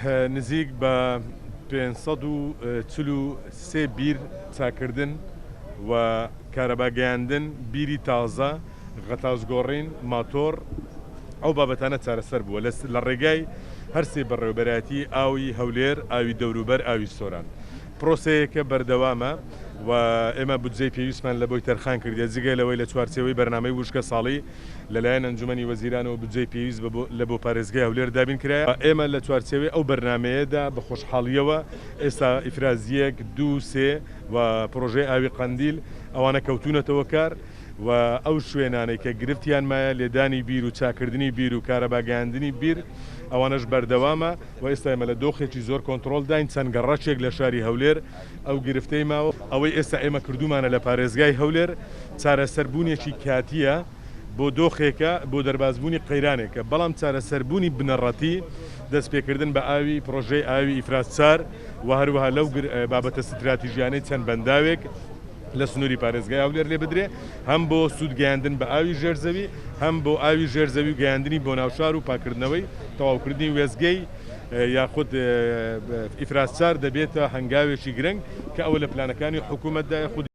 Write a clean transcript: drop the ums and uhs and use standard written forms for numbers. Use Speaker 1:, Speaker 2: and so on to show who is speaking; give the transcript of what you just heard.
Speaker 1: نزیک بە 543 بیر چاکردن و کارەباگەیاندن بیری تازە غەتازگۆڕین ماتۆر ئەو بابەتانە چارەسەر بووە لە ڕێگای هەرسێ بەڕێوەبەرایەتی ئاوی هەولێر ئاوی دەوروبەر ئاوی سۆران پرۆسەیەکە بەردەوامە و ئێمە بودجەی پێویستمان لە بۆی تەرخان کردێ جگە لەوەی لە چوارچێوەی بەرنامەی وشکە ساڵی لەلایەن ئەنجومەنی وەزیرانەوە بودجەی پێویست لە بۆ پارێزگای هەولێر دابین کرایە ئێمە لە چوارچێوەی ئەو بەرنمەیەدا بە خۆشحاڵیەوە ئێستا ئیفرازیەک 2 و پرۆژەی ئاوی قەندیل ئەوانە کەوتونەتەوە کار و ئەو شوێنانەی کە گرفتیان مایە لێدانی بیر و چاکردنی بیر و کارەباگەیاندنی بیر ئەوانەش بەردەوامە و ئێستا ئێمە لە دۆخێکی زۆر کۆنتترۆل داین چەند گەڕەچێک لە شاری هەولێر ئەو گرفتەی ماوە ئەوەی ئێستا ئێمە کردومانە لە پارێزگای هەولێر چارەسەربوونێکی کاتیە بۆ دۆخێکە بۆ دەربازبوونی قەیرانێکە بەڵام چارەسەربوونی بنەڕەتی دەستپێکردن بە ئاوی پرۆژەی ئاوی ئیفرازچار و هەروەها لەو بابەتە ستراتیژیانەی چەند بەنداوێک لە سنووری پارێزگای هەولێر لێ بدرێ هەم بۆ سوودگەیاندن بە ئاوی ژێرزەوی هەم بۆ ئاوی ژێرزەوی و گەیاندنی بۆ ناوشار و پاکردنەوەی تەواوکردنی وێزگەی یاخود ئیفرازچار دەبێتە هەنگاوێکی گرنگ کە ئەوە لە پلانەکانی حکوومەتدا خودی